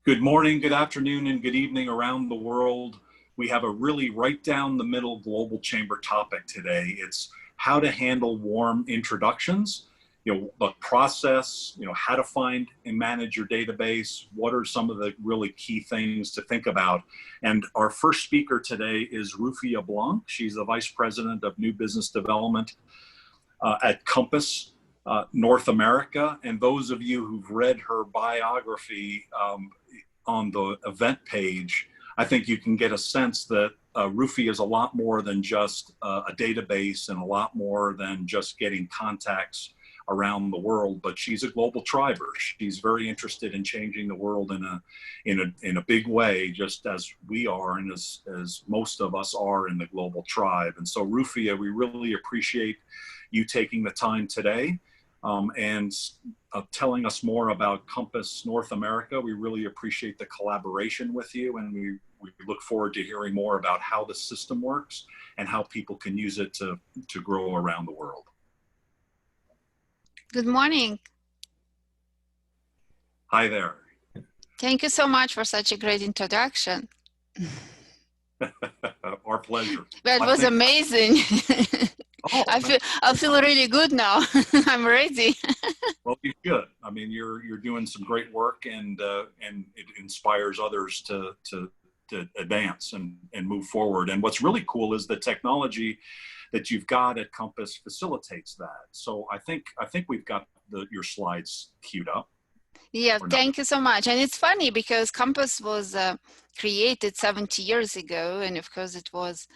Good morning, good afternoon, and good evening around the world. We have a really right down the middle global chamber topic today. It's how to handle warm introductions, the process, how to find and manage your database. What are some of the really key things to think about? And our first speaker today is Rufia Blanc. She's the Vice President of New Business Development at Compass North America. And those of you who've read her biography on the event page, I think you can get a sense that Rufia is a lot more than just a database and a lot more than just getting contacts around the world, but she's a global triber. She's very interested in changing the world in a big way, just as we are and as most of us are in the global tribe. And so Rufia, we really appreciate you taking the time today and telling us more about Compass North America. We really appreciate the collaboration with you, and we look forward to hearing more about how the system works and how people can use it to grow around the world. Good morning. Hi there. Thank you so much for such a great introduction. Our pleasure. That was amazing. Oh, I feel really good now. I'm ready. Well, you should. I mean, you're doing some great work, and it inspires others to advance and move forward. And what's really cool is the technology that you've got at Compass facilitates that. So I think we've got your slides queued up. Yeah, thank you so much. And it's funny because Compass was created 70 years ago, and of course it was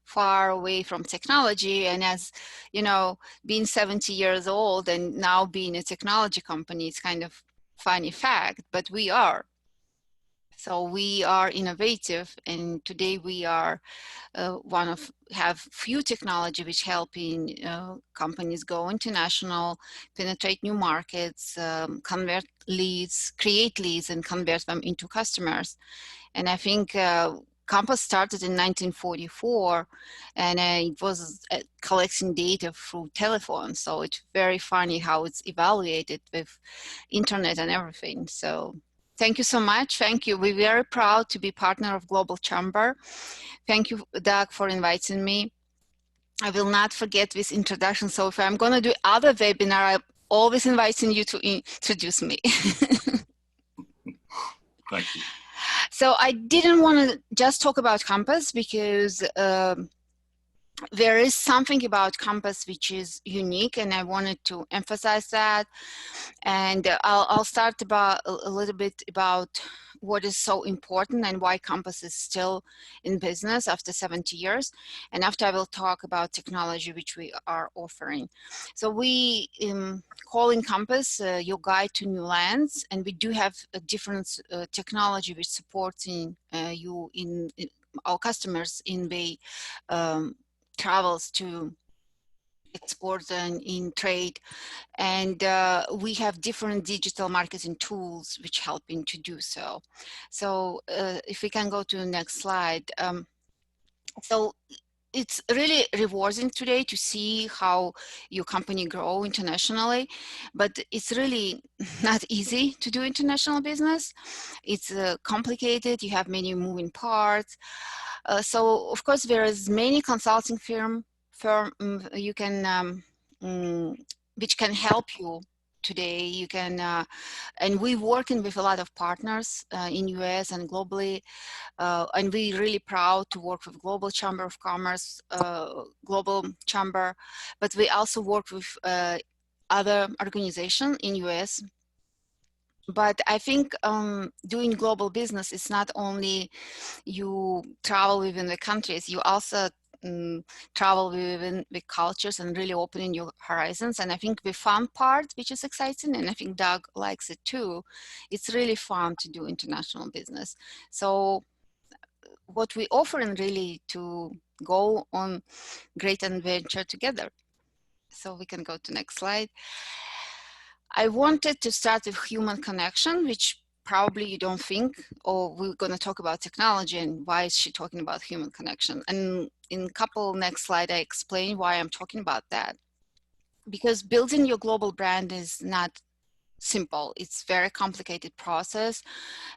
far away from technology. And as you know, being 70 years old and now being a technology company, it's kind of funny fact, but we are. So we are innovative, and today we are have few technology which helping companies go international, penetrate new markets, convert leads, create leads, and convert them into customers. And I think Compass started in 1944, and it was collecting data through telephone. So it's very funny how it's evaluated with internet and everything. So thank you so much. Thank you. We're very proud to be partner of Global Chamber. Thank you, Doug, for inviting me. I will not forget this introduction. So if I'm going to do other webinar, I'm always inviting you to introduce me. Thank you. So I didn't want to just talk about Compass because there is something about Compass which is unique, and I wanted to emphasize that. And I'll start about a little bit about what is so important and why Compass is still in business after 70 years. And after I will talk about technology which we are offering. So we calling Compass your guide to new lands, and we do have a different technology which supporting you in our customers in the travels to export and in trade, and we have different digital marketing tools which helping to do so. So if we can go to the next slide. So it's really rewarding today to see how your company grow internationally, but it's really not easy to do international business. It's complicated. You have many moving parts. So of course there is many consulting firm you can which can help you today. You can and we're working with a lot of partners in US and globally, and we're really proud to work with Global Chamber of Commerce, Global Chamber, but we also work with other organizations in US. But I think doing global business is not only you travel within the countries, you also travel within the cultures and really opening your horizons. And I think the fun part, which is exciting, and I think Doug likes it too, it's really fun to do international business. So what we offering really to go on great adventure together. So we can go to next slide. I wanted to start with human connection, which probably you don't think, or we're going to talk about technology and why is she talking about human connection. And in a couple next slide, I explain why I'm talking about that. Because building your global brand is not simple. It's very complicated process.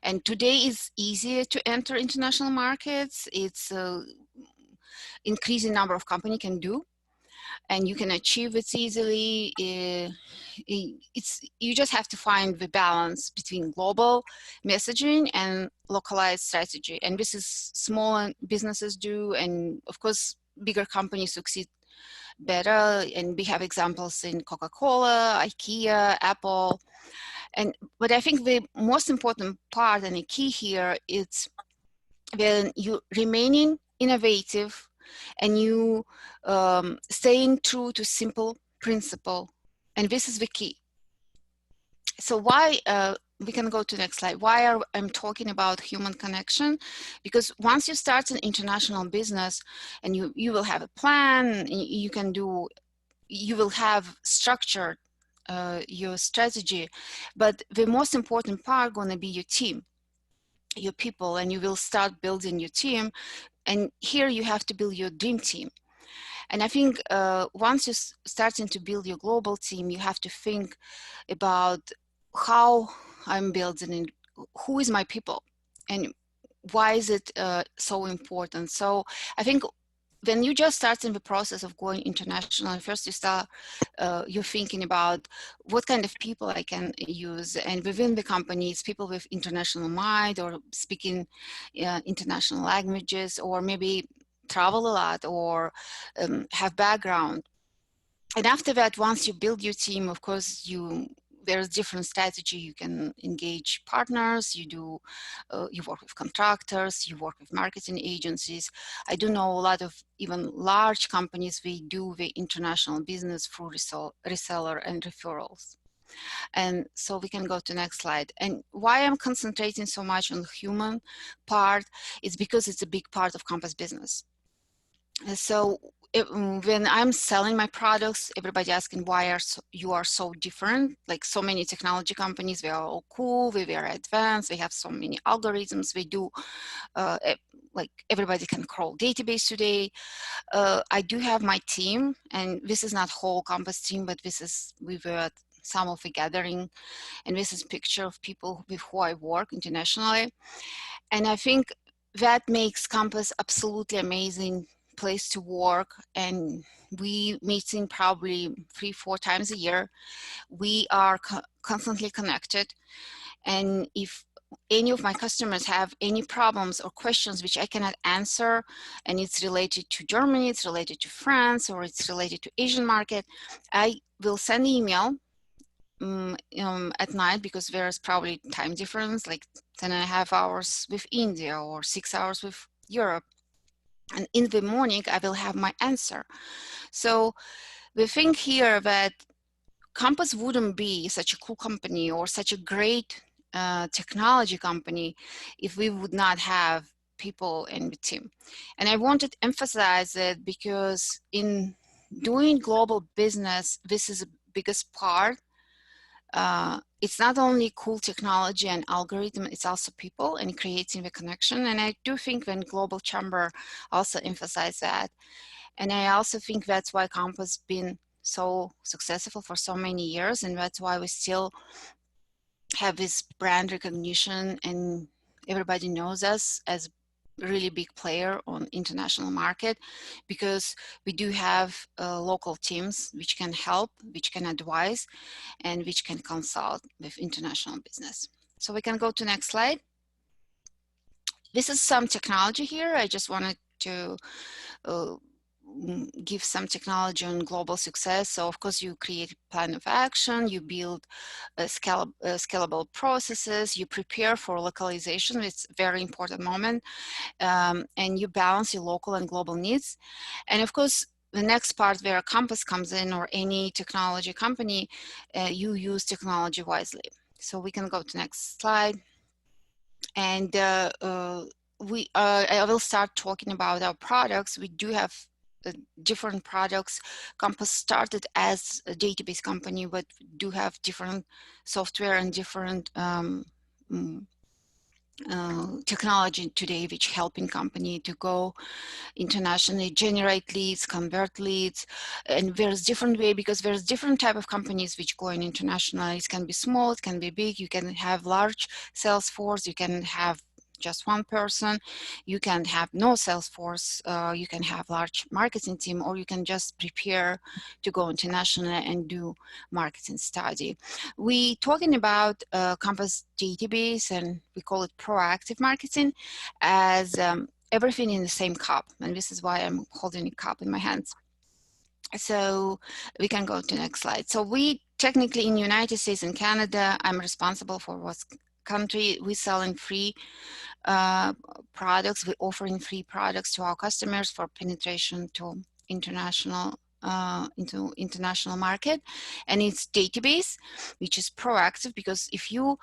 And today is easier to enter international markets. It's increasing number of company can do, and you can achieve it easily. It's you just have to find the balance between global messaging and localized strategy. And this is small businesses do, and of course bigger companies succeed better. And we have examples in Coca-Cola, IKEA, Apple. But I think the most important part and the key here is when you remaining innovative and you staying true to simple principle, and this is the key. So why we can go to the next slide. Why I'm talking about human connection? Because once you start an international business and you will have a plan, you can do, you will have structured your strategy, but the most important part going to be your team, your people, and you will start building your team. And here you have to build your dream team. And I think once you're starting to build your global team, you have to think about how I'm building it, who is my people, and why is it so important. So I think when you just start in the process of going international, first you start, you're thinking about what kind of people I can use, and within the companies, people with international mind or speaking international languages, or maybe travel a lot or have background. And after that, once you build your team, of course, there's different strategy. You can engage partners, you work with contractors, you work with marketing agencies. I do know a lot of even large companies, they do the international business through reseller and referrals. And so we can go to the next slide. And why I'm concentrating so much on the human part is because it's a big part of Compass business. And so when I'm selling my products, everybody asking why you are so different. Like so many technology companies, they are all cool, they are advanced, they have so many algorithms, they do, like everybody can crawl database today. I do have my team, and this is not whole Compass team, but we were at some of the gathering, and this is a picture of people with who I work internationally. And I think that makes Compass absolutely amazing place to work. And we meeting probably 3-4 times a year. We are constantly connected. And if any of my customers have any problems or questions which I cannot answer, and it's related to Germany, it's related to France, or it's related to Asian market, I will send an email at night, because there's probably time difference, like 10.5 hours with India or 6 hours with Europe. And in the morning, I will have my answer. So we think here that Compass wouldn't be such a cool company or such a great technology company if we would not have people in the team. And I wanted to emphasize it because in doing global business, this is the biggest part. It's not only cool technology and algorithm, it's also people and creating the connection. And I do think when Global Chamber also emphasize that. And I also think that's why Compass been so successful for so many years, and that's why we still have this brand recognition and everybody knows us as a really big player on international market, because we do have local teams which can help, which can advise, and which can consult with international business. So we can go to next slide. This is some technology here. I just wanted to give some technology on global success. So of course you create a plan of action, you build scalable processes, you prepare for localization. It's a very important moment. And you balance your local and global needs. And of course, the next part where Compass comes in, or any technology company, you use technology wisely. So we can go to next slide. And I will start talking about our products. We do have different products. Compass started as a database company, but do have different software and different technology today which helping company to go internationally, generate leads, convert leads, and there's different way because there's different type of companies which go in international. It can be small, it can be big. You can have large sales force, you can have just one person, you can have no sales force, you can have large marketing team, or you can just prepare to go international and do marketing study. We talking about Compass database, and we call it proactive marketing as everything in the same cup, and this is why I'm holding a cup in my hands. So we can go to the next slide. So we technically in United States and Canada, I'm responsible for what country we selling free products. We're offering free products to our customers for penetration to international into international market, and it's database, which is proactive, because if you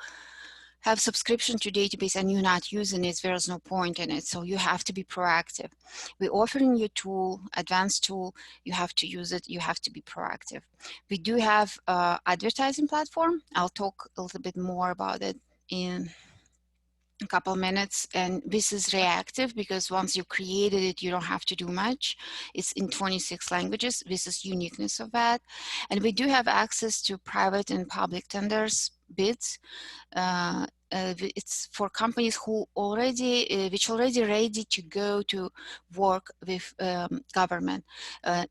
have subscription to database and you're not using it, there's no point in it. So you have to be proactive. We're offering you tool, advanced tool, you have to use it, you have to be proactive. We do have advertising platform. I'll talk a little bit more about it in a couple minutes. And this is reactive because once you created it, you don't have to do much. It's in 26 languages. This is uniqueness of that. And we do have access to private and public tenders, bids. It's for companies who already, which already ready to go to work with government,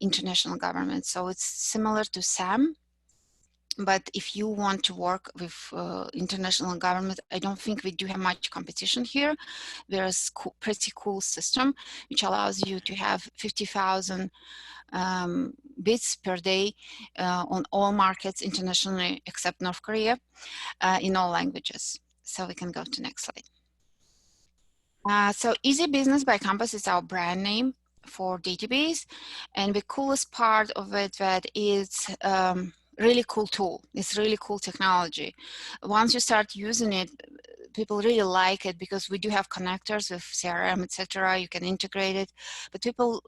international government. So it's similar to SAM. But if you want to work with international government, I don't think we do have much competition here. There's pretty cool system which allows you to have 50,000 bids per day on all markets internationally except North Korea in all languages. So we can go to next slide. So Easy Business by Compass is our brand name for database, and the coolest part of it that it's really cool tool. It's really cool technology. Once you start using it, people really like it because we do have connectors with CRM, etc. You can integrate it, but people,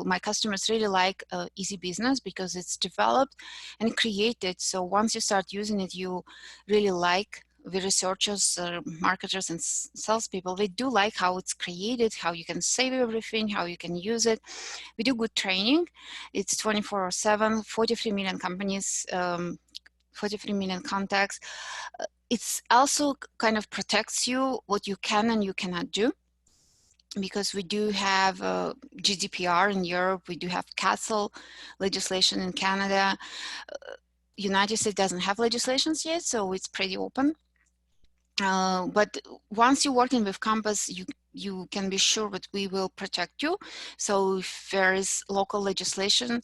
my customers really like Easy Business because it's developed and created. So once you start using it, you really like the researchers, marketers, and salespeople. They do like how it's created, how you can save everything, how you can use it. We do good training. It's 24/7, 43 million companies, 43 million contacts. It's also kind of protects you what you can and you cannot do, because we do have GDPR in Europe, we do have Castle legislation in Canada. United States doesn't have legislations yet, so it's pretty open. But once you're working with Compass, you can be sure that we will protect you. So if there is local legislation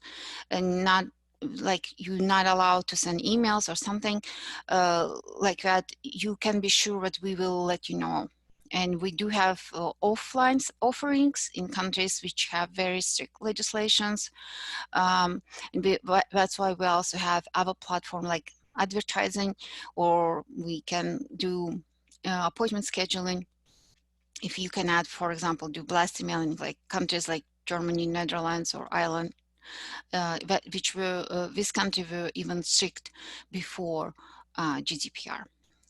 and not like you're not allowed to send emails or something like that, you can be sure that we will let you know. And we do have offline offerings in countries which have very strict legislations. And that's why we also have other platform like advertising, or we can do appointment scheduling. If you can add, for example, do blast emailing, like countries like Germany, Netherlands, or Ireland, which were, this country were even strict before GDPR.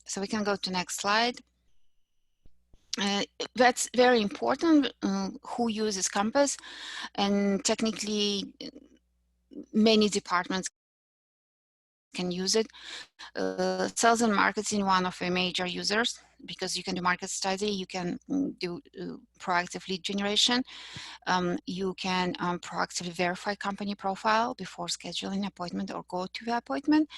So we can go to next slide. That's very important, who uses Compass, and technically many departments can use it. Sales and marketing, one of the major users, because you can do market study, you can do proactive lead generation, you can proactively verify company profile before scheduling appointment or go to the appointment.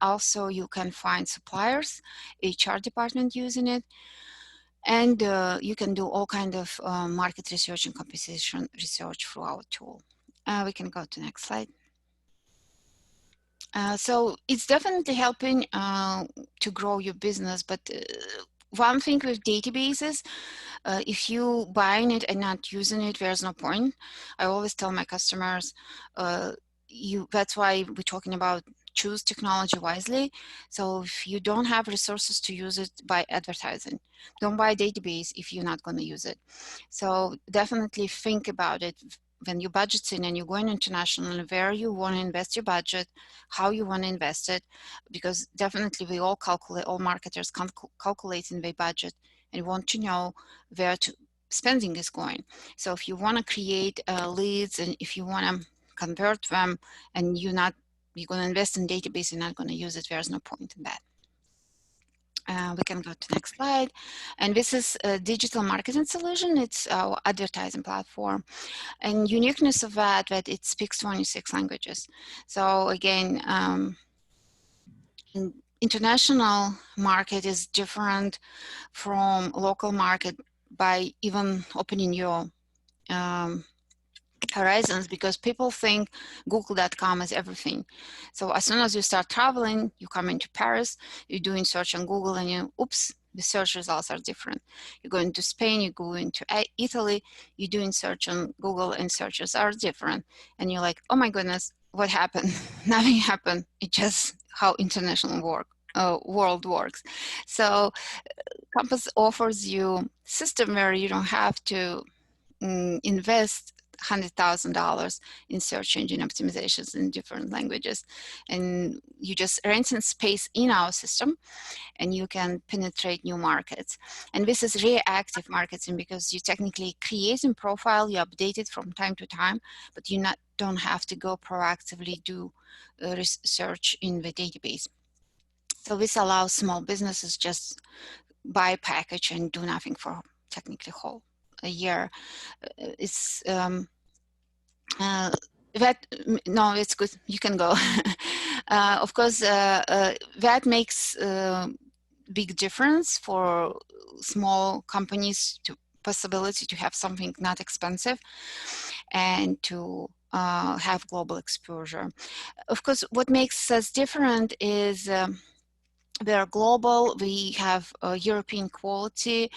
Also, you can find suppliers, HR department using it, and you can do all kind of market research and competition research through our tool. We can go to next slide. So it's definitely helping to grow your business, but one thing with databases, if you buying it and not using it, there's no point. I always tell my customers, that's why we're talking about choose technology wisely. So if you don't have resources to use it, buy advertising. Don't buy a database if you're not going to use it. So definitely think about it when you're budgeting and you're going international, where you want to invest your budget, how you want to invest it, because definitely we all calculate, all marketers calculating their budget and want to know where to spending is going. So if you want to create leads, and if you want to convert them, and you're going to invest in database, you're not going to use it, there's no point in that. We can go to next slide. And this is a digital marketing solution. It's our advertising platform. And uniqueness of that it speaks 26 languages. So again, international market is different from local market by even opening your horizons, because people think google.com is everything. So as soon as you start traveling, you come into Paris, you're doing search on Google, and you, oops, the search results are different. You're going to Spain, you go into Italy, you're doing search on Google, and searches are different. And you're like, oh my goodness, what happened? Nothing happened. It's just how international world works. So Compass offers you system where you don't have to invest $100,000 in search engine optimizations in different languages, and you just rent in space in our system, and you can penetrate new markets. And this is reactive marketing, because you technically create a profile, you update it from time to time, but you don't have to go proactively do research in the database. So this allows small businesses just buy a package and do nothing for technically whole a year. It's no, it's good. You can go. Of course, that makes big difference for small companies to possibility to have something not expensive and to have global exposure. Of course, what makes us different is we are global, we have European quality,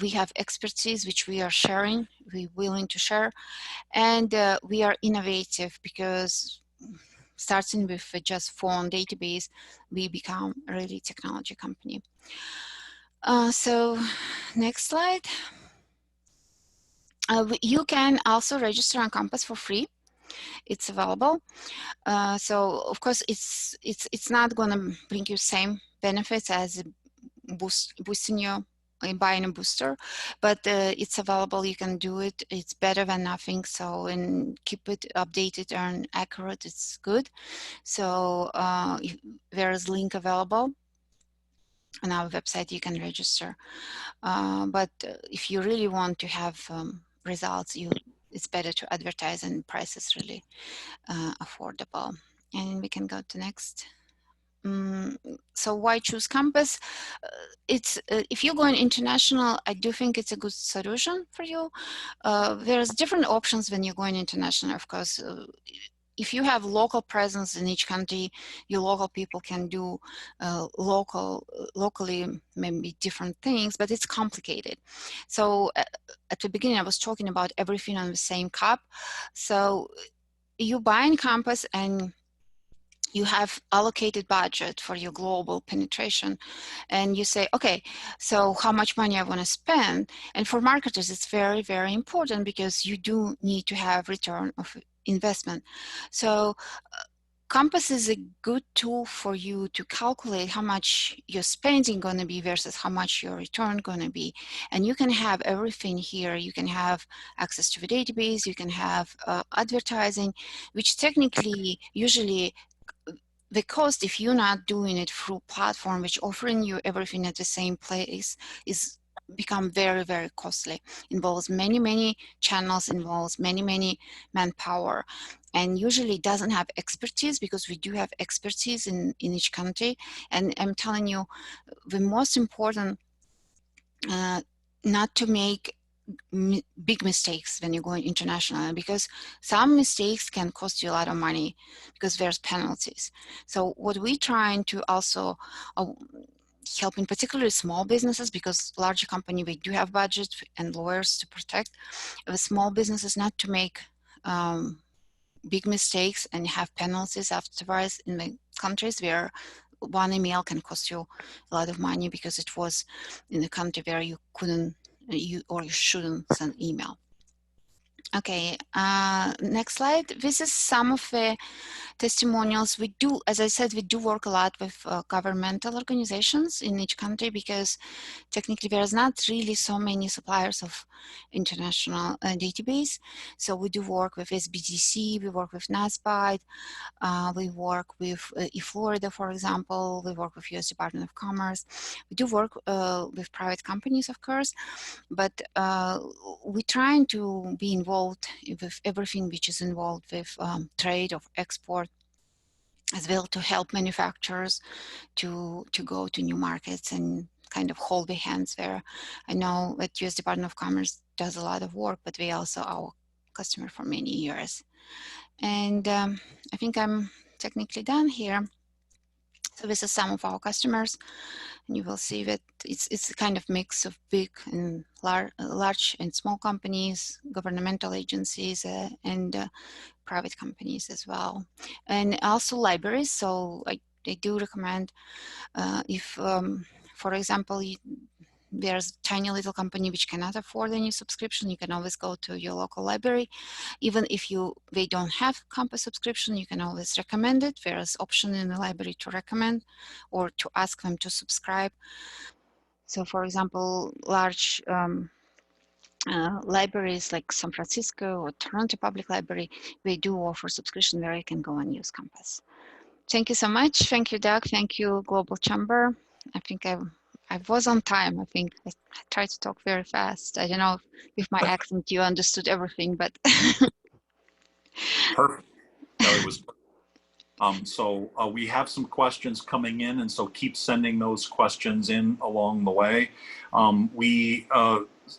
we have expertise which we are sharing, we're willing to share, and we are innovative, because starting with just phone database, we become a really technology company. So next slide. You can also register on Compass for free. It's available. So of course, it's not going to bring you same benefits as boosting your buying a booster, but it's available. You can do it. It's better than nothing. So, and keep it updated and accurate. It's good. So there is link available on our website. You can register. But if you really want to have results, it's better to advertise, and price is really affordable. And we can go to next. So why choose Compass? It's if you're going international, I do think it's a good solution for you. There's different options when you're going international, of course. If you have local presence in each country, your local people can do locally maybe different things, but it's complicated. So at the beginning, I was talking about everything on the same cup. So you buy in Compass, and you have allocated budget for your global penetration, and you say, okay, so how much money I want to spend? And for marketers, it's very, very important, because you do need to have return of investment. So Compass is a good tool for you to calculate how much your spending going to be versus how much your return going to be. And you can have everything here. You can have access to the database, you can have advertising, which technically usually the cost, if you're not doing it through platform which offering you everything at the same place, is become very, very costly. Involves many channels, involves many manpower, and usually doesn't have expertise, because we do have expertise in each country. And I'm telling you, the most important, not to make big mistakes when you're going international, because some mistakes can cost you a lot of money, because there's penalties. So what we're trying to also help, in particular small businesses, because larger company, we do have budget and lawyers to protect the small businesses, not to make big mistakes and have penalties afterwards in the countries where one email can cost you a lot of money, because it was in a country where you couldn't, you shouldn't send email. Okay, next slide. This is some of the testimonials. We do, as I said, we do work a lot with governmental organizations in each country because technically there's not really so many suppliers of international database. So we do work with SBTC, we work with NASPIDE, we work with eFlorida, for example, we work with US Department of Commerce. We do work with private companies, of course, but we're trying to be involved with everything which is involved with trade of export, as well to help manufacturers to go to new markets and kind of hold their hands there. I know that US Department of Commerce does a lot of work, but we also our customer for many years. And I think I'm technically done here. So this is some of our customers, and you will see that it's a kind of mix of big and large and small companies, governmental agencies, and private companies as well, and also libraries. So I do recommend if, for example, there's a tiny little company which cannot afford any subscription, you can always go to your local library. Even if they don't have Compass subscription, you can always recommend it. There's option in the library to recommend or to ask them to subscribe. So for example, large libraries like San Francisco or Toronto Public Library, they do offer subscription where you can go and use Compass. Thank you so much. Thank you, Doug. Thank you, Global Chamber. I think I was on time. I think I tried to talk very fast. I don't know if my accent you understood everything, but Perfect. No, it was. So we have some questions coming in, and so keep sending those questions in along the way.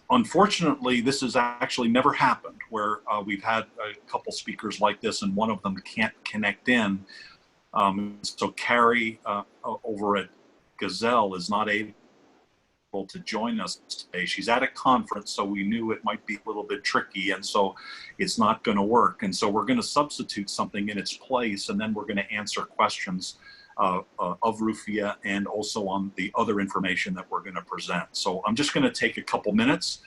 Unfortunately, this has actually never happened where we've had a couple speakers like this and one of them can't connect in. So Carrie over at Gazelle is not able to join us today. She's at a conference, so we knew it might be a little bit tricky, and so it's not going to work. And so we're going to substitute something in its place, and then we're going to answer questions of Rufia and also on the other information that we're going to present. So I'm just going to take a couple minutes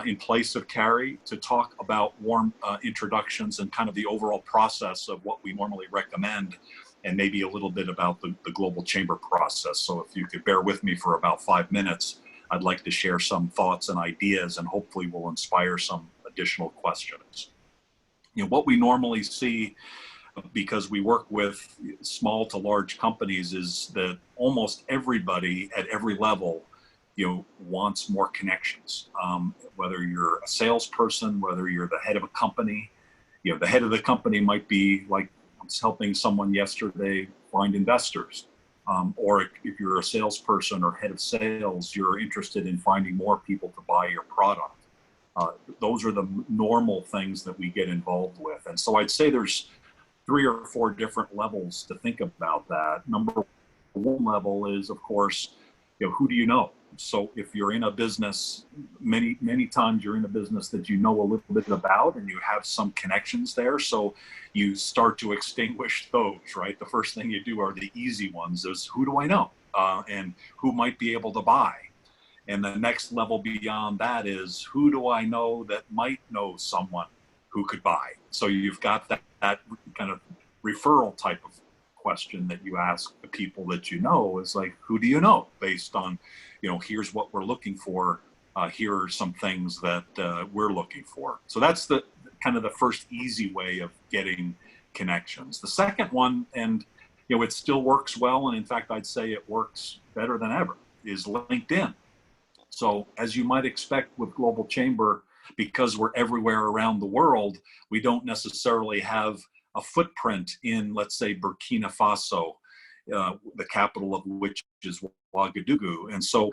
in place of Carrie to talk about warm introductions and kind of the overall process of what we normally recommend, and maybe a little bit about the Global Chamber process. So if you could bear with me for about 5 minutes, I'd like to share some thoughts and ideas, and hopefully will inspire some additional questions. You know, what we normally see, because we work with small to large companies, is that almost everybody at every level, you know, wants more connections. Whether you're a salesperson, whether you're the head of a company, you know, the head of the company might be like, helping someone yesterday find investors. Or if you're a salesperson or head of sales, you're interested in finding more people to buy your product. Those are the normal things that we get involved with. And so I'd say there's 3 or 4 different levels to think about that. Number one level is, of course, you know, who do you know? So if you're in a business, many times you're in a business that you know a little bit about and you have some connections there. So you start to extinguish those, right? The first thing you do are the easy ones. Is who do I know? And who might be able to buy? And the next level beyond that is who do I know that might know someone who could buy? So you've got that kind of referral type of question that you ask the people that you know, is like, who do you know? Based on, you know, here's what we're looking for. Here are some things that we're looking for. So that's the kind of the first easy way of getting connections. The second one, and you know, it still works well, and in fact, I'd say it works better than ever, is LinkedIn. So as you might expect with Global Chamber, because we're everywhere around the world, we don't necessarily have a footprint in, let's say, Burkina Faso, the capital of which is Ouagadougou. And so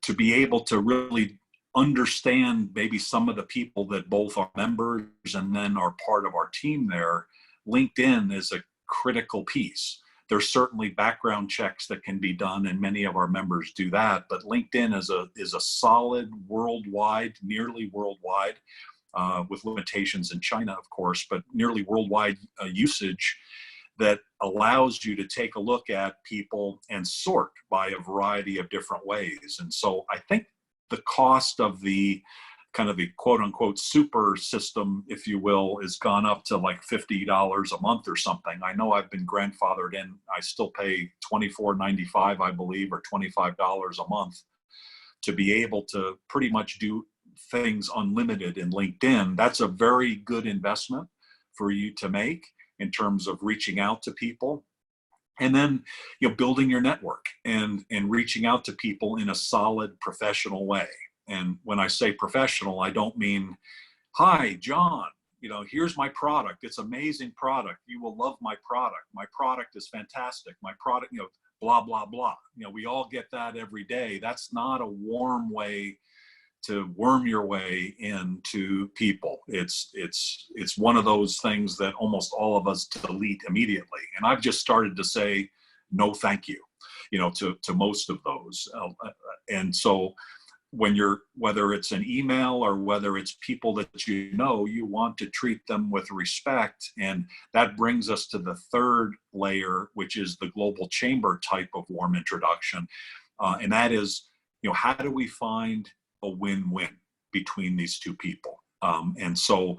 to be able to really understand maybe some of the people that both are members and then are part of our team there, LinkedIn is a critical piece. There's certainly background checks that can be done, and many of our members do that, but LinkedIn is a solid worldwide, nearly worldwide, with limitations in China, of course, but nearly worldwide usage that allows you to take a look at people and sort by a variety of different ways. And so I think the cost of the kind of the quote unquote super system, if you will, is gone up to like $50 a month or something. I know I've been grandfathered in. I still pay $24.95, I believe, or $25 a month to be able to pretty much do things unlimited in LinkedIn. That's a very good investment for you to make in terms of reaching out to people. And then, building your network and reaching out to people in a solid professional way. And when I say professional, I don't mean, hi, John, here's my product. It's amazing product. You will love my product. My product is fantastic. My product, blah, blah, blah. We all get that every day. That's not a warm way to worm your way into people. It's one of those things that almost all of us delete immediately. And I've just started to say, no, thank you, to most of those. And so whether it's an email or whether it's people that you want to treat them with respect. And that brings us to the third layer, which is the global chamber type of warm introduction. And that is, how do we find a win-win between these two people? And so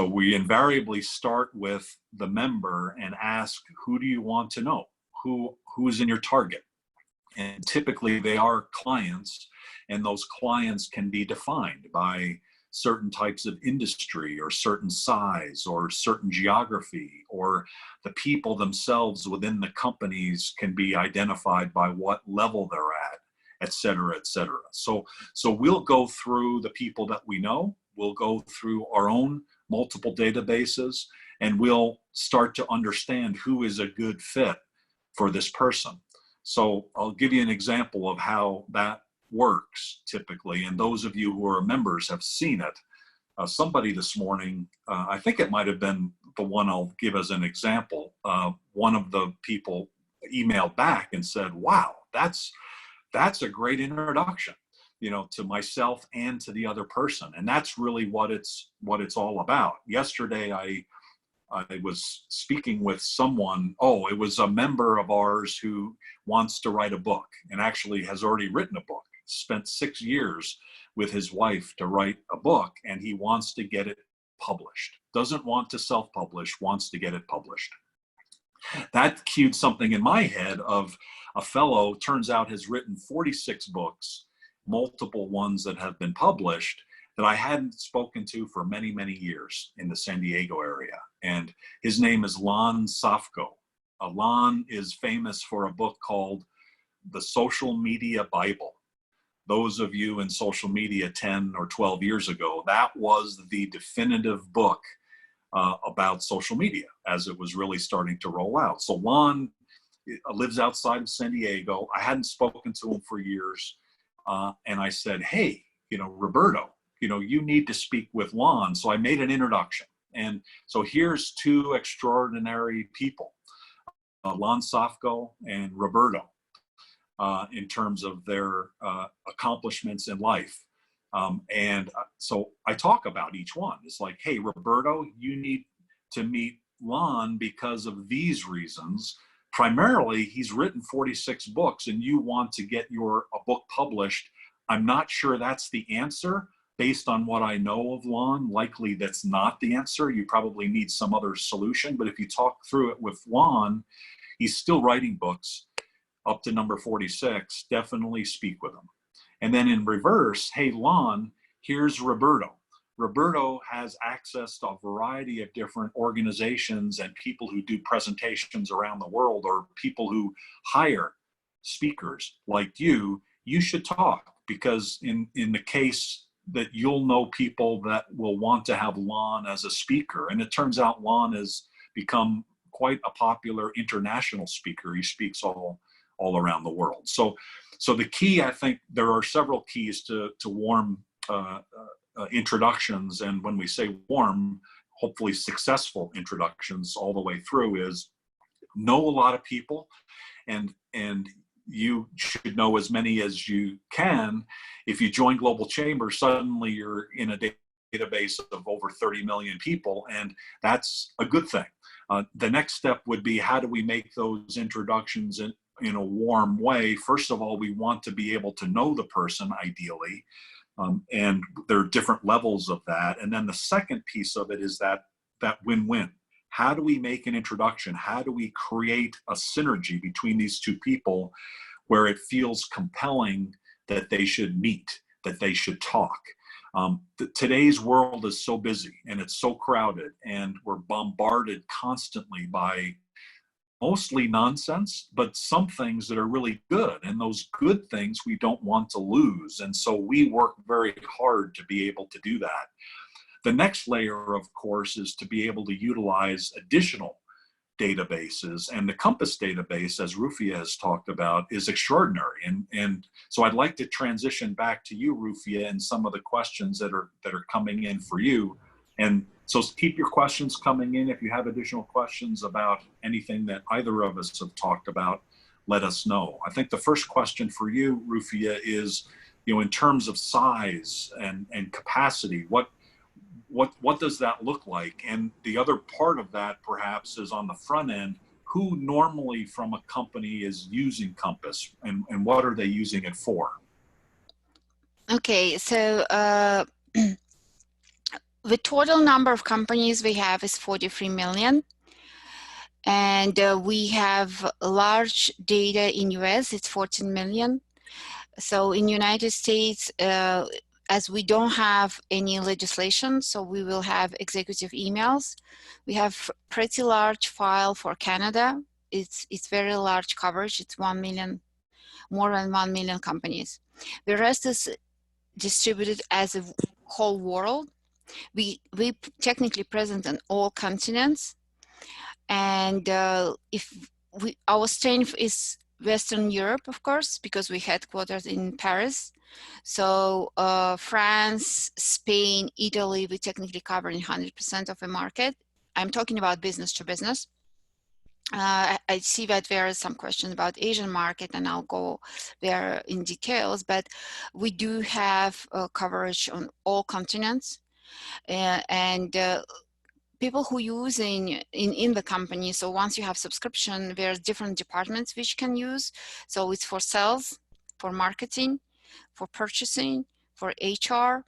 we invariably start with the member and ask, who do you want to know? Who's in your target? And typically they are clients, and those clients can be defined by certain types of industry or certain size or certain geography, or the people themselves within the companies can be identified by what level they're at, et cetera, et cetera. So we'll go through the people that we know, we'll go through our own multiple databases, and we'll start to understand who is a good fit for this person. So I'll give you an example of how that works typically, and those of you who are members have seen it. Somebody this morning, I think it might have been the one I'll give as an example, one of the people emailed back and said, wow, that's a great introduction, to myself and to the other person. And that's really what it's all about. Yesterday, I was speaking with someone, it was a member of ours who wants to write a book and actually has already written a book, spent 6 years with his wife to write a book, and he wants to get it published. Doesn't want to self-publish, wants to get it published. That cued something in my head of a fellow, turns out has written 46 books, multiple ones that have been published, that I hadn't spoken to for many, many years in the San Diego area. And his name is Lon Safko. Lon is famous for a book called The Social Media Bible. Those of you in social media 10 or 12 years ago, that was the definitive book about social media as it was really starting to roll out. So Lon lives outside of San Diego. I hadn't spoken to him for years. And I said, hey, Roberto, you need to speak with Lon. So I made an introduction. And so here's two extraordinary people, Lon Safko and Roberto, in terms of their accomplishments in life. So I talk about each one. It's like, hey, Roberto, you need to meet Lon because of these reasons. Primarily, he's written 46 books and you want to get a book published. I'm not sure that's the answer. Based on what I know of Lon, likely that's not the answer. You probably need some other solution. But if you talk through it with Lon, he's still writing books up to number 46. Definitely speak with him. And then in reverse, hey, Lon, here's Roberto. Roberto has access to a variety of different organizations and people who do presentations around the world, or people who hire speakers like you. You should talk, because in the case that you'll know people that will want to have Lon as a speaker. And it turns out Lon has become quite a popular international speaker. He speaks all around the world. So the key, I think there are several keys to warm introductions. And when we say warm, hopefully successful introductions all the way through, is know a lot of people, and you should know as many as you can. If you join Global Chamber, suddenly you're in a database of over 30 million people, and that's a good thing. The next step would be, how do we make those introductions in a warm way? First of all, we want to be able to know the person, ideally. And there are different levels of that. And then the second piece of it is that win-win. How do we make an introduction? How do we create a synergy between these two people where it feels compelling that they should meet, that they should talk? Today's world is so busy and it's so crowded, and we're bombarded constantly by mostly nonsense, but some things that are really good. And those good things we don't want to lose. And so we work very hard to be able to do that. The next layer, of course, is to be able to utilize additional databases. And the Compass database, as Rufia has talked about, is extraordinary. And so I'd like to transition back to you, Rufia, and some of the questions that are coming in for you. And so keep your questions coming in. If you have additional questions about anything that either of us have talked about, let us know. I think the first question for you, Rufia, is, in terms of size and capacity, what does that look like? And the other part of that perhaps is on the front end, who normally from a company is using Compass, and what are they using it for? Okay, so the total number of companies we have is 43 million. And we have large data in US, it's 14 million. So in United States, as we don't have any legislation, so we will have executive emails. We have pretty large file for Canada. It's very large coverage. It's 1 million, more than 1 million companies. The rest is distributed as a whole world. We technically present on all continents. And our strength is Western Europe, of course, because we headquartered in Paris. So France, Spain, Italy, we technically cover 100% of the market. I'm talking about business to business. I see that there are some questions about Asian market, and I'll go there in details, but we do have coverage on all continents. And people who use in the company, so once you have subscription, there's different departments which you can use. So it's for sales, for marketing, for purchasing, for HR.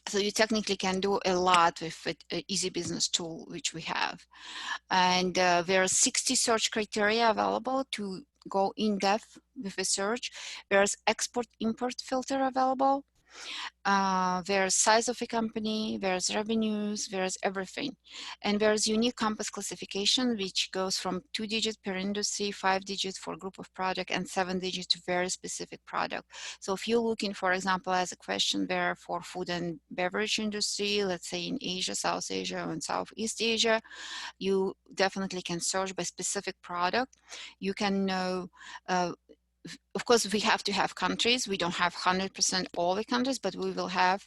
So you technically can do a lot with an easy business tool which we have. And there are 60 search criteria available to go in depth with the search. There's export-import filter available. There's size of a company, there's revenues, there's everything. And there's unique Compass classification, which goes from 2 digits per industry, 5 digits for group of product, and 7 digits to very specific product. So if you're looking, for example, as a question there for food and beverage industry, let's say in Asia, South Asia, and Southeast Asia, you definitely can search by specific product. You can know of course, we have to have countries. We don't have 100% all the countries, but we will have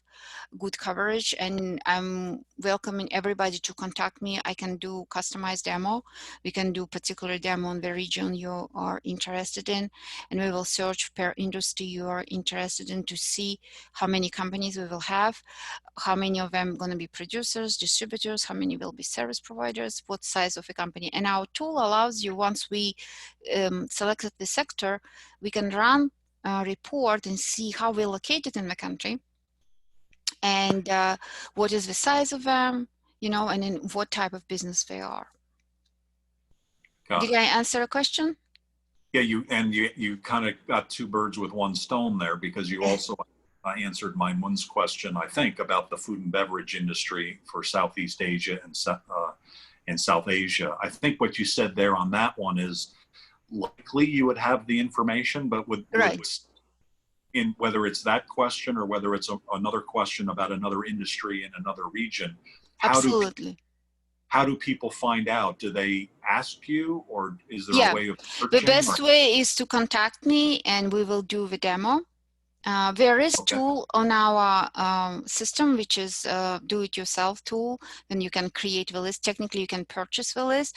good coverage. And I'm welcoming everybody to contact me. I can do customized demo. We can do particular demo in the region you are interested in. And we will search per industry you are interested in to see how many companies we will have, how many of them are going to be producers, distributors, how many will be service providers, what size of a company. And our tool allows you, once we selected the sector, we can run a report and see how we're located in the country and what is the size of them, and in what type of business they are. Did I answer a question? Yeah, you kind of got two birds with one stone there, because you also answered Maimun's question, I think, about the food and beverage industry for Southeast Asia and South Asia. I think what you said there on that one is likely you would have the information, but in whether it's that question or whether it's another question about another industry in another region, absolutely. How do people find out? Do they ask you, or is there a way of searching? The best way is to contact me and we will do the demo. There is tool on our system, which is do-it-yourself tool, and you can create the list. Technically, you can purchase the list,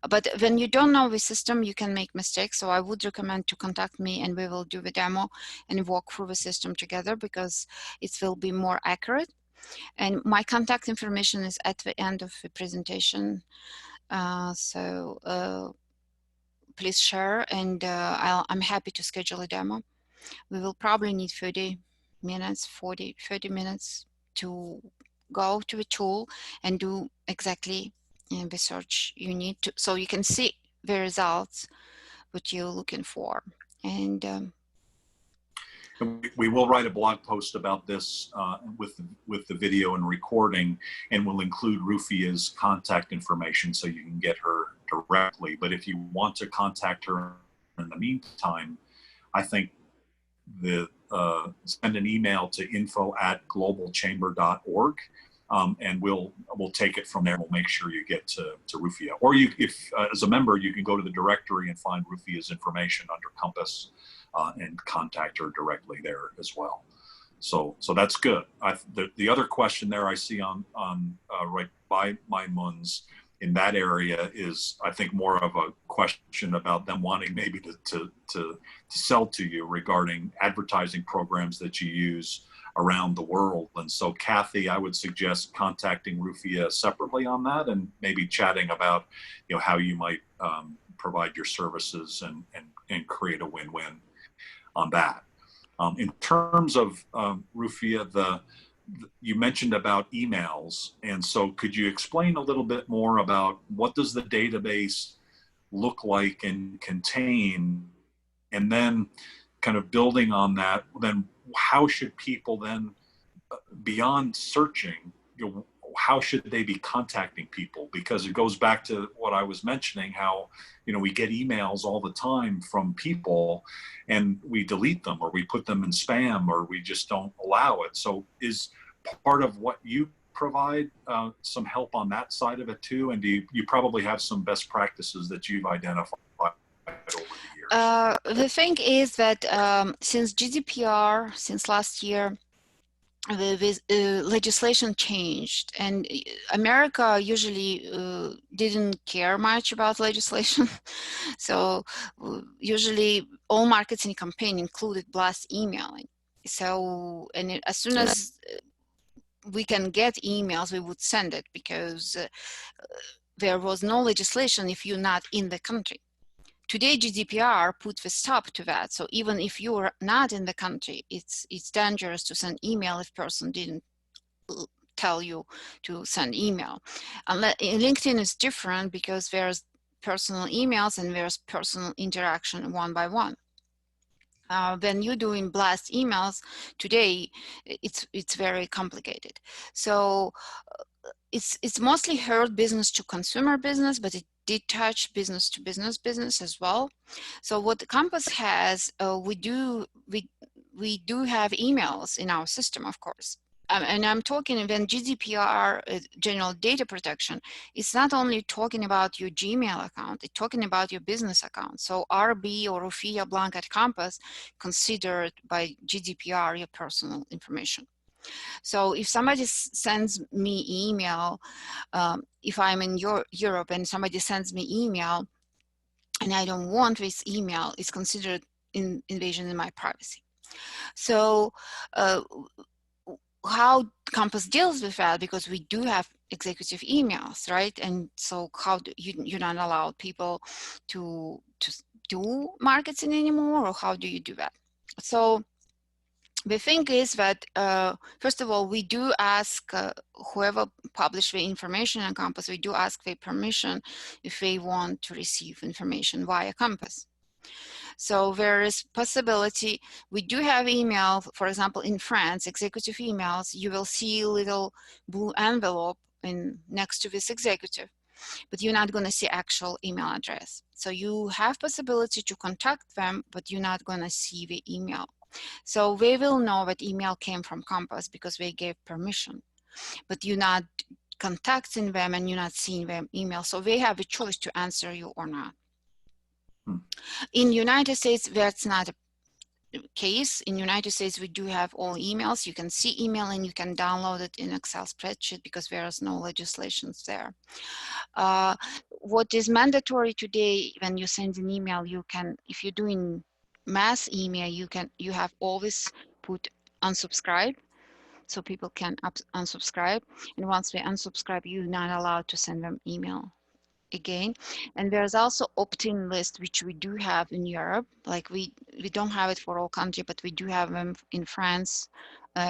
but when you don't know the system, you can make mistakes. So I would recommend to contact me and we will do the demo and walk through the system together, because it will be more accurate. And my contact information is at the end of the presentation. So please share, and I'm happy to schedule a demo. We will probably need 30 minutes, 40, 30 minutes to go to a tool and do exactly the search you need to, so you can see the results what you're looking for. And we will write a blog post about this with the video and recording, and we'll include Rufia's contact information so you can get her directly. But if you want to contact her in the meantime, I think send an email to info@globalchamber.org, and we'll take it from there. We'll make sure you get to Rufia. Or you, if as a member, you can go to the directory and find Rufia's information under Compass and contact her directly there as well. So that's good. The other question there I see on right by Maimun's in that area is, I think, more of a question about them wanting maybe to sell to you regarding advertising programs that you use around the world. And so, Kathy, I would suggest contacting Rufia separately on that, and maybe chatting about, you know, how you might provide your services and create a win-win on that. In terms of Rufia, you mentioned about emails, and so could you explain a little bit more about what does the database look like and contain, and then kind of building on that, then how should people then, beyond searching, you know, how should they be contacting people? Because it goes back to what I was mentioning, how, you know, we get emails all the time from people and we delete them, or we put them in spam, or we just don't allow it. So is part of what you provide some help on that side of it too? And do you probably have some best practices that you've identified over the years? The thing is that since GDPR, since last year, the legislation changed, and America usually didn't care much about legislation. So usually all marketing campaign included blast emailing. So, and as soon as we can get emails, we would send it, because there was no legislation if you're not in the country. Today, GDPR put the stop to that. So even if you're not in the country, it's dangerous to send email if person didn't tell you to send email. LinkedIn is different because there's personal emails and there's personal interaction one by one. When you're doing blast emails today, it's very complicated. So it's mostly heard business to consumer business, but it did touch business to business as well. So what the Compass has, we do have emails in our system, of course. And I'm talking when GDPR, General Data Protection, it's not only talking about your Gmail account, it's talking about your business account. So RB or Rufia Blanket Compass considered by GDPR your personal information. So if somebody sends me email, if I'm in Europe and somebody sends me email and I don't want this email, it's considered invasion in my privacy. So how Compass deals with that, because we do have executive emails, right? And so how do you're not allowed people to do marketing anymore, or how do you do that? So the thing is that, first of all, we do ask whoever published the information on Compass, we do ask their permission if they want to receive information via Compass. So there is possibility, we do have email, for example, in France, executive emails, you will see a little blue envelope next to this executive, but you're not going to see actual email address. So you have possibility to contact them, but you're not going to see the email. So they will know that email came from Compass because they gave permission, but you're not contacting them and you're not seeing their email. So they have a choice to answer you or not. In United States, that's not a case. In United States, we do have all emails. You can see email and you can download it in Excel spreadsheet because there is no legislations there. What is mandatory today when you send an email, you can, if you're doing mass email, you have always put unsubscribe, so people can unsubscribe. And once they unsubscribe, you're not allowed to send them email again. And there's also opt-in list, which we do have in Europe. Like we don't have it for all countries, but we do have them in France,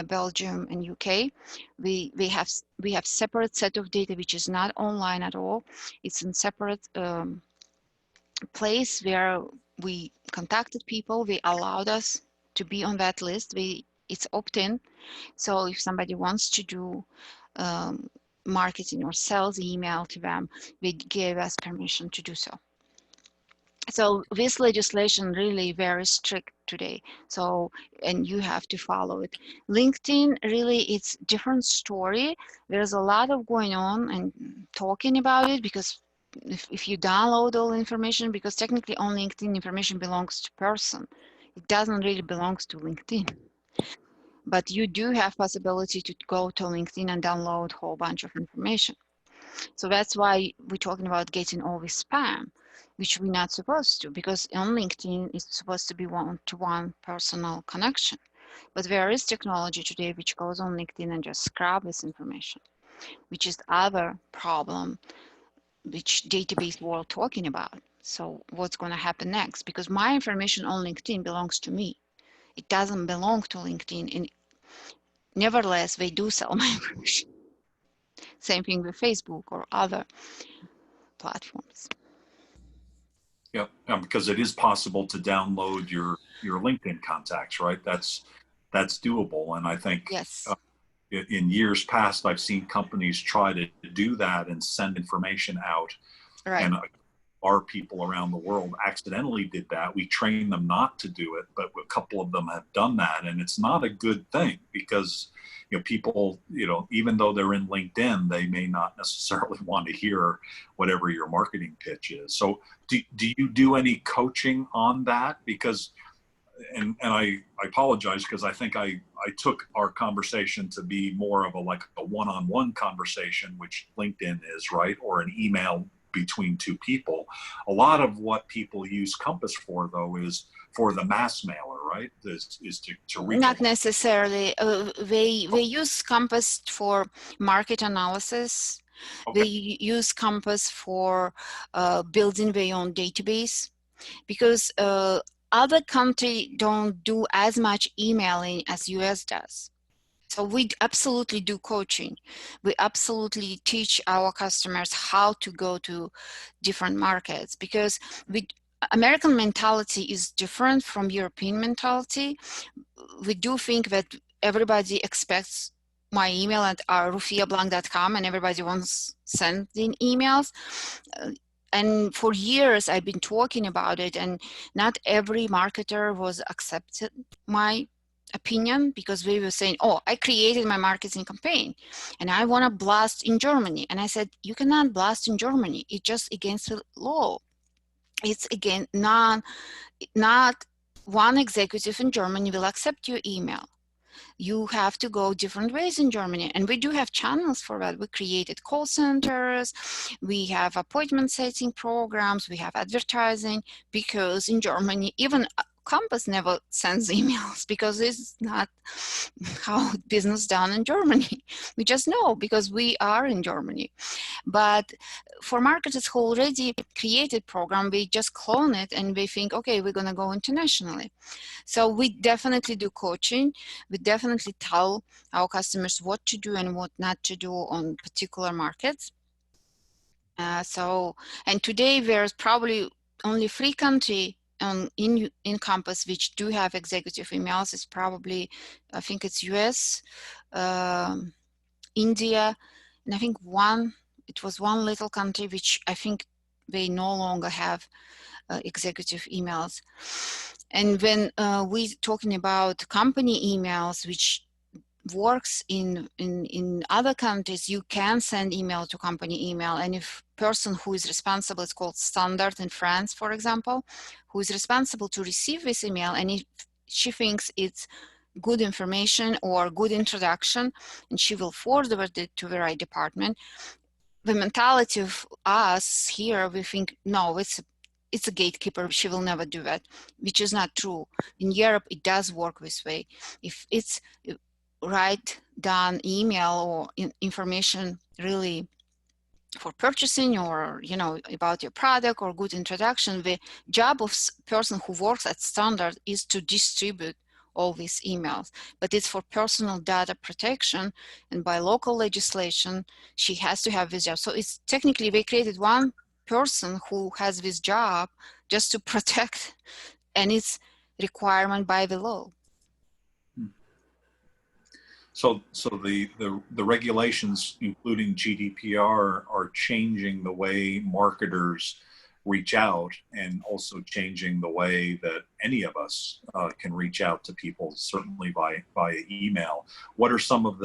Belgium, and UK. We have separate set of data which is not online at all. It's in separate place where we contacted people. They allowed us to be on that list. It's opt-in. So if somebody wants to do marketing or sales email to them, they gave us permission to do so. So this legislation really very strict today. So, and you have to follow it. LinkedIn, really, it's different story. There's a lot of going on and talking about it, because if you download all information, because technically on LinkedIn information belongs to person. It doesn't really belongs to LinkedIn. But you do have possibility to go to LinkedIn and download a whole bunch of information. So that's why we're talking about getting all this spam, which we're not supposed to, because on LinkedIn it's supposed to be one-to-one personal connection. But there is technology today which goes on LinkedIn and just scrub this information, which is the other problem which database world talking about. So what's going to happen next? Because my information on LinkedIn belongs to me. It doesn't belong to LinkedIn. And nevertheless, they do sell my information. Same thing with Facebook or other platforms. Yeah, because it is possible to download your LinkedIn contacts, right? That's doable, and I think Yes. In years past, I've seen companies try to do that and send information out, Right. and our people around the world accidentally did that. We trained them not to do it, but a couple of them have done that, and it's not a good thing, because people, even though they're in LinkedIn, they may not necessarily want to hear whatever your marketing pitch is. So do you do any coaching on that? Because and I apologize, because I think I took our conversation to be more of a one-on-one conversation, which LinkedIn is, right? Or an email between two people. A lot of what people use Compass for, though, is for the mass mailer, right? Is to reach. Not necessarily. They use Compass for market analysis. Okay. They use Compass for building their own database, because other country don't do as much emailing as US does. So we absolutely do coaching. We absolutely teach our customers how to go to different markets, because American mentality is different from European mentality. We do think that everybody expects my email at rufiablanc.com and everybody wants sending emails. And for years I've been talking about it, and not every marketer was accepted my opinion, because we were saying, oh, I created my marketing campaign and I want to blast in Germany. And I said, you cannot blast in Germany. It's just against the law. It's again not one executive in Germany will accept your email. You have to go different ways in Germany. And we do have channels for that. We created call centers, we have appointment setting programs, we have advertising, because in Germany, even Compass never sends emails, because it's not how business done in Germany. We just know because we are in Germany. But for marketers who already created program, we just clone it and we think, okay, we're going to go internationally. So we definitely do coaching. We definitely tell our customers what to do and what not to do on particular markets. And today there's probably only 3 countries in Compass which do have executive emails. It's probably, I think it's US, India, and I think it was one little country which I think they no longer have executive emails. And when we're talking about company emails, which works in other countries, you can send email to company email. And if person who is responsible, it's called standard in France, for example, who is responsible to receive this email, and if she thinks it's good information or good introduction, and she will forward it to the right department. The mentality of us here, we think, no, it's a gatekeeper, she will never do that, which is not true. In Europe, it does work this way. If it's right done email or information really for purchasing, or about your product or good introduction. The job of person who works at Standard is to distribute all these emails, but it's for personal data protection, and by local legislation she has to have this job. So it's technically they created one person who has this job just to protect, and it's requirement by the law. So the regulations, including GDPR, are changing the way marketers reach out, and also changing the way that any of us can reach out to people, certainly by email. What are some of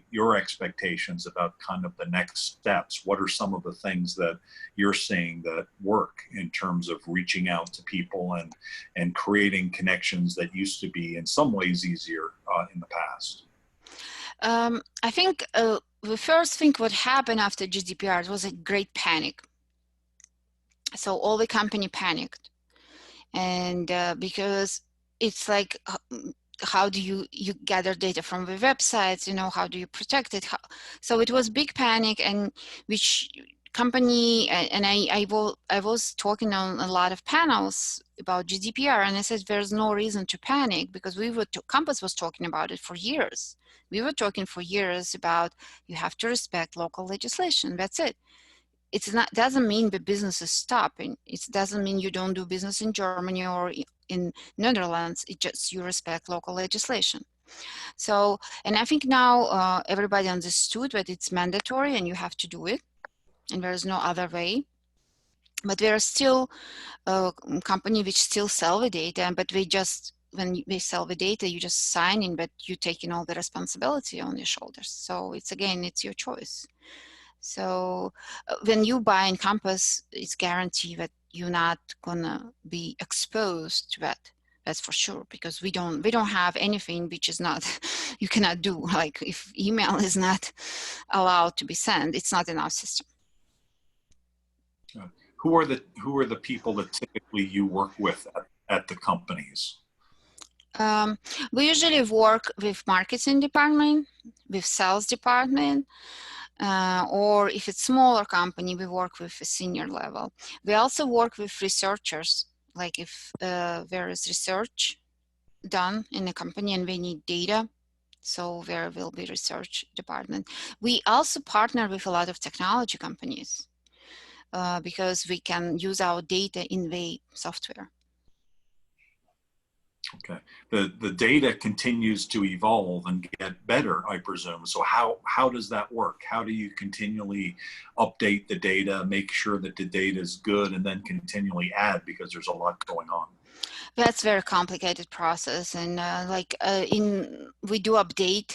your expectations about kind of the next steps? What are some of the things that you're seeing that work in terms of reaching out to people and creating connections that used to be in some ways easier in the past? I think the first thing what happened after GDPR was a great panic. So all the company panicked, and because it's like, how do you gather data from the websites? How do you protect it? So it was big panic, and which company, and I was talking on a lot of panels about GDPR, and I said there's no reason to panic, because Compass was talking about it for years. We were talking for years about you have to respect local legislation. That's it. It's not, doesn't mean the business is stopping. It doesn't mean you don't do business in Germany or in Netherlands. It just you respect local legislation. So, and I think now everybody understood that it's mandatory and you have to do it, and there is no other way. But there are still companies which still sell the data, but when they sell the data, you just sign in, but you're taking all the responsibility on your shoulders. So it's your choice. So when you buy in Compass, it's guaranteed that you're not gonna be exposed to that. That's for sure, because we don't have anything which is not you cannot do. Like if email is not allowed to be sent, it's not in our system. Who are the people that typically you work with at the companies? We usually work with marketing department, with sales department, or if it's smaller company, we work with a senior level. We also work with researchers, like if there is research done in a company and we need data, so there will be research department. We also partner with a lot of technology companies because we can use our data in the software. Okay. The data continues to evolve and get better, I presume. So how does that work? How do you continually update the data, make sure that the data is good, and then continually add, because there's a lot going on? That's a very complicated process, and we do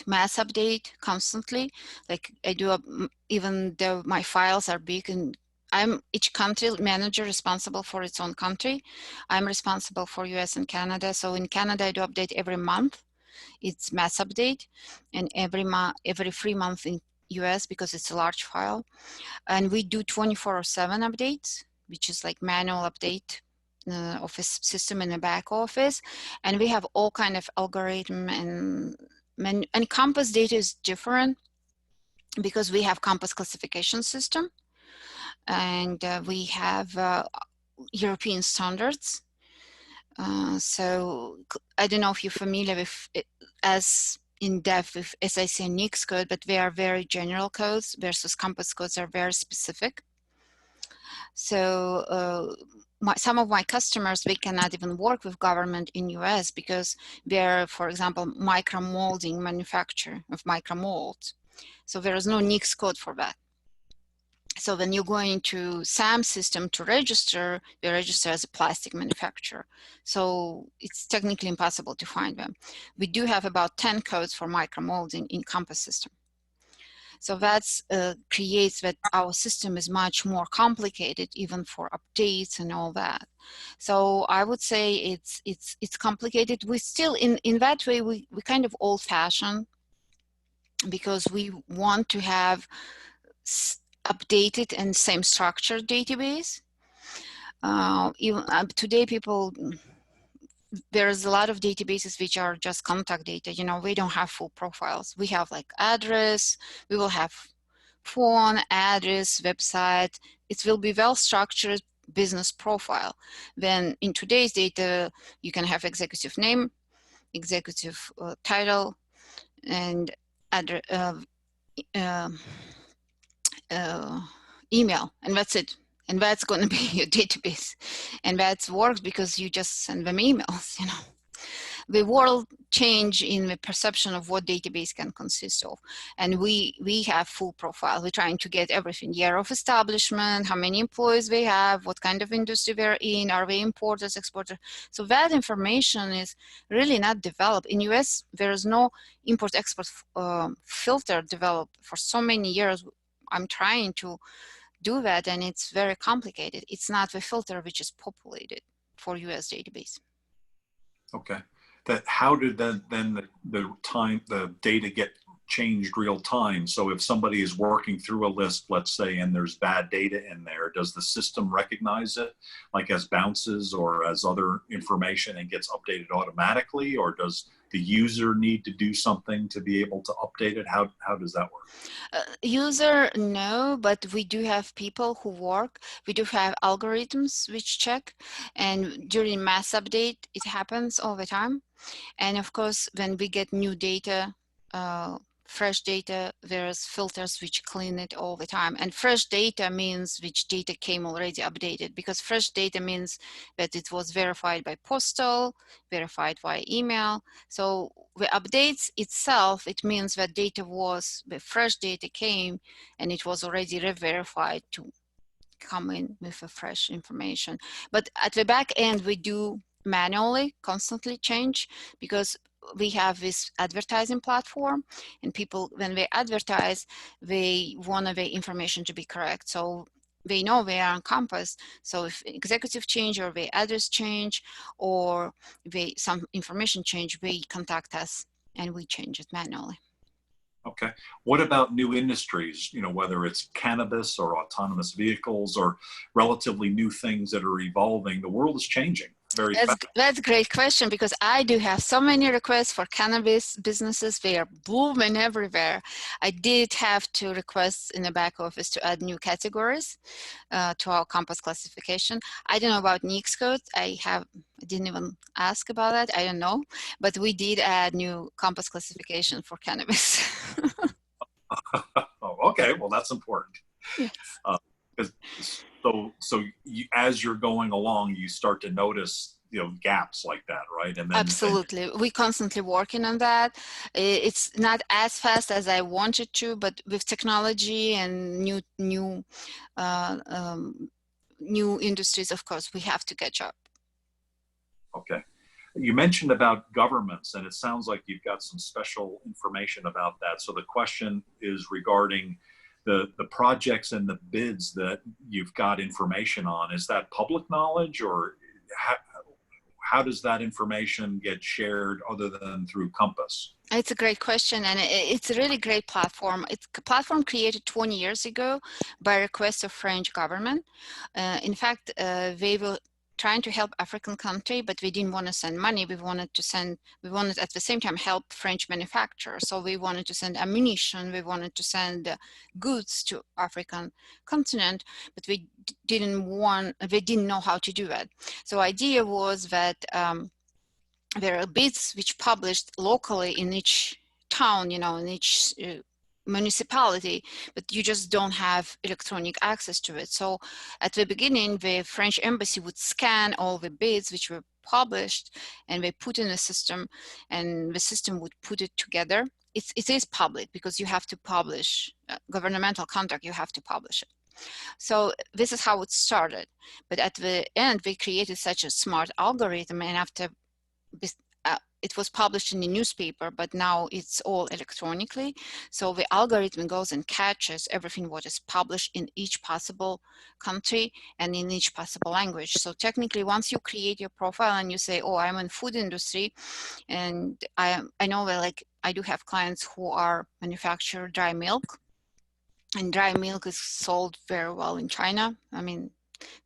mass update constantly. Like I do, even though my files are big, and I'm each country manager responsible for its own country. I'm responsible for US and Canada. So in Canada, I do update every month. It's mass update, and every 3 months in US, because it's a large file. And we do 24/7 updates, which is like manual update of a system in the back office. And we have all kind of algorithm, and Compass data is different because we have Compass classification system, and we have European standards. So I don't know if you're familiar with it, as in depth with SIC and NICS code, but they are very general codes versus Compass codes are very specific. So some of my customers, they cannot even work with government in US because they're, for example, micromolding manufacturer of micromolds. So there is no NICS code for that. So when you go into SAM system to register, they register as a plastic manufacturer. So it's technically impossible to find them. We do have about 10 codes for micromolding in Compass system. So that creates that our system is much more complicated, even for updates and all that. So I would say it's complicated. We still, in that way, we kind of old-fashioned, because we want to have updated and same structured database. Even today, there's a lot of databases which are just contact data. We don't have full profiles. We have like address, we will have phone, address, website. It will be well-structured business profile. Then in today's data, you can have executive name, executive title, and address, email, and that's it. And that's going to be your database. And that works because you just send them emails, you know. The world change in the perception of what database can consist of. And we have full profile. We're trying to get everything: year of establishment, how many employees they have, what kind of industry they're in, are they importers, exporters. So that information is really not developed. In US, there is no import-export filter developed for so many years. I'm trying to do that, and it's very complicated. It's not the filter which is populated for US database. Okay. That how did then the data get changed real time? So if somebody is working through a list, let's say, and there's bad data in there, does the system recognize it like as bounces or as other information and gets updated automatically, or does the user need to do something to be able to update it? How does that work? User, no, but we do have people who work. We do have algorithms which check, and during mass update, it happens all the time. And of course, when we get new data, fresh data, there's filters which clean it all the time. And fresh data means which data came already updated, because fresh data means that it was verified by postal, verified via email. So the updates itself, it means that data was, the fresh data came and it was already re-verified to come in with a fresh information. But at the back end, we do manually constantly change, because we have this advertising platform, and people, when they advertise, they want the information to be correct. So they know they are on campus. So if executive change or the address change or some information change, they contact us and we change it manually. Okay. What about new industries, you know, whether it's cannabis or autonomous vehicles or relatively new things that are evolving? The world is changing very fast. That's a great question, because I do have so many requests for cannabis businesses. They are booming everywhere. I did have to request in the back office to add new categories to our campus classification. I don't know about NICS code. I didn't even ask about that. I don't know, but we did add new campus classification for cannabis. Oh, okay. Well, that's important. Yes. So as you're going along, you start to notice, you know, gaps like that, right? And then Absolutely. We're constantly working on that. It's not as fast as I wanted to, but with technology and new industries, of course, we have to catch up. okay. You mentioned about governments, and it sounds like you've got some special information about that. So the question is regarding the projects and the bids that you've got information on. Is that public knowledge, or how does that information get shared other than through Compass? It's a great question, and it's a really great platform. It's a platform created 20 years ago by request of French government. In fact, they were trying to help African country, but we didn't want to send money. We wanted at the same time help French manufacturers. So we wanted to send ammunition. We wanted to send goods to African continent, but they didn't know how to do that. So idea was that there are bids which published locally in each town, you know, in each municipality, but you just don't have electronic access to it. So at the beginning, the French embassy would scan all the bids which were published, and they put in a system, and the system would put it together. It is public because you have to publish governmental contract, you have to publish it. So this is how it started. But at the end, they created such a smart algorithm, and after it was published in the newspaper, but now it's all electronically. So the algorithm goes and catches everything what is published in each possible country and in each possible language. So technically, once you create your profile and you say, oh, I'm in food industry, and I know that, like, I do have clients who are manufacture dry milk, and dry milk is sold very well in China. I mean,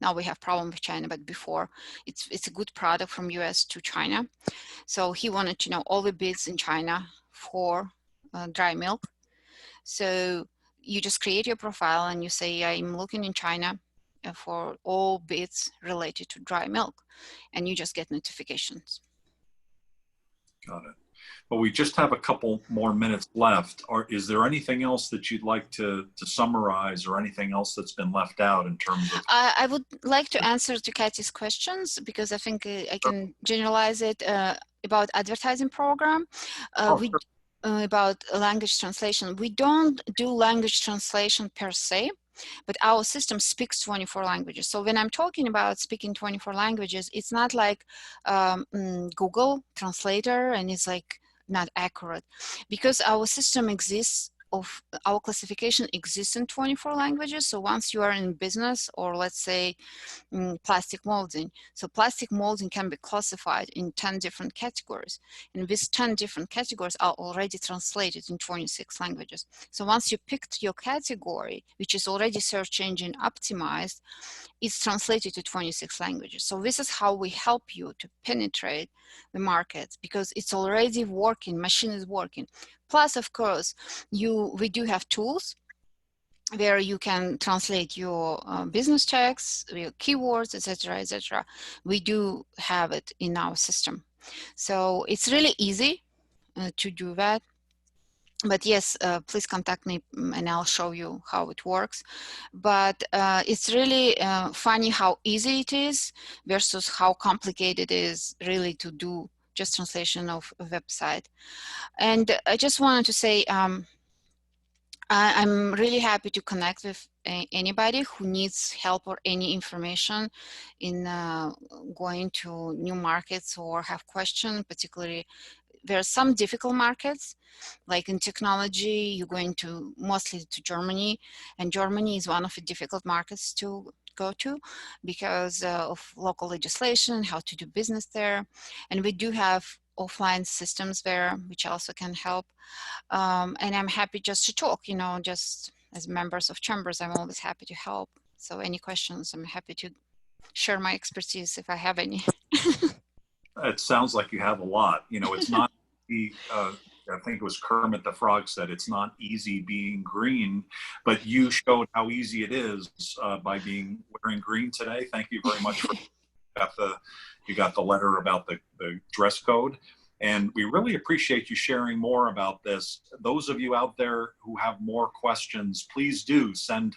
now we have problem with China, but before it's a good product from US to China. So he wanted to know all the bids in China for dry milk. So you just create your profile and you say, I'm looking in China for all bits related to dry milk, and you just get notifications. Got it. Well, we just have a couple more minutes left. Is there anything else that you'd like to summarize, or anything else that's been left out in terms of? I would like to answer to Kathy's questions, because I think I can generalize it about advertising program. Sure. About language translation. We don't do language translation per se, but our system speaks 24 languages. So when I'm talking about speaking 24 languages, it's not like Google Translator and it's like not accurate, because our system exists of our classification exists in 24 languages. So once you are in business, or let's say plastic molding. So plastic molding can be classified in 10 different categories. And these 10 different categories are already translated in 26 languages. So once you picked your category, which is already search engine optimized, it's translated to 26 languages. So this is how we help you to penetrate the market, because it's already working, machine is working. Plus, of course, we do have tools where you can translate your business text, your keywords, etc., etc. We do have it in our system. So it's really easy to do that. But yes, please contact me and I'll show you how it works. But it's really funny how easy it is versus how complicated it is really to do just translation of a website. And I just wanted to say, I'm really happy to connect with anybody who needs help or any information in going to new markets or have questions. Particularly, there are some difficult markets, like in technology, you're going to mostly to Germany, and Germany is one of the difficult markets to go to because of local legislation, how to do business there. And we do have offline systems there, which also can help. And I'm happy just to talk, just as members of chambers, I'm always happy to help. So any questions, I'm happy to share my expertise if I have any. It sounds like you have a lot. It's not I think it was Kermit the Frog said, it's not easy being green, but you showed how easy it is by wearing green today. Thank you very much for you got the letter about the dress code. And we really appreciate you sharing more about this. Those of you out there who have more questions, please do send,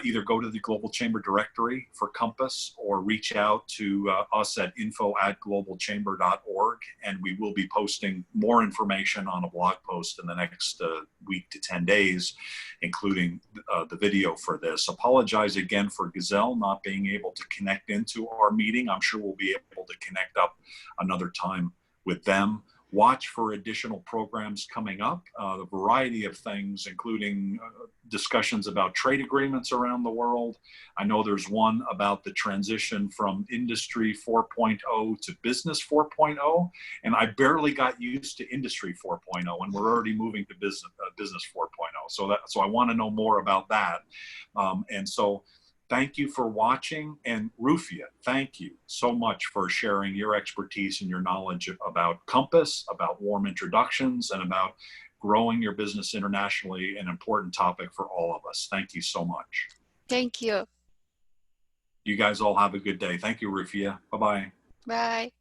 either go to the Global Chamber directory for Compass or reach out to us at info@globalchamber.org. And we will be posting more information on a blog post in the next week to 10 days, including the video for this. Apologize again for Gazelle not being able to connect into our meeting. I'm sure we'll be able to connect up another time with them. Watch for additional programs coming up, the variety of things, including discussions about trade agreements around the world. I know there's one about the transition from Industry 4.0 to Business 4.0, and I barely got used to Industry 4.0, and we're already moving to Business 4.0. So I want to know more about that. And so thank you for watching. And Rufia, thank you so much for sharing your expertise and your knowledge about Compass, about warm introductions, and about growing your business internationally, an important topic for all of us. Thank you so much. Thank you. You guys all have a good day. Thank you, Rufia. Bye-bye. Bye.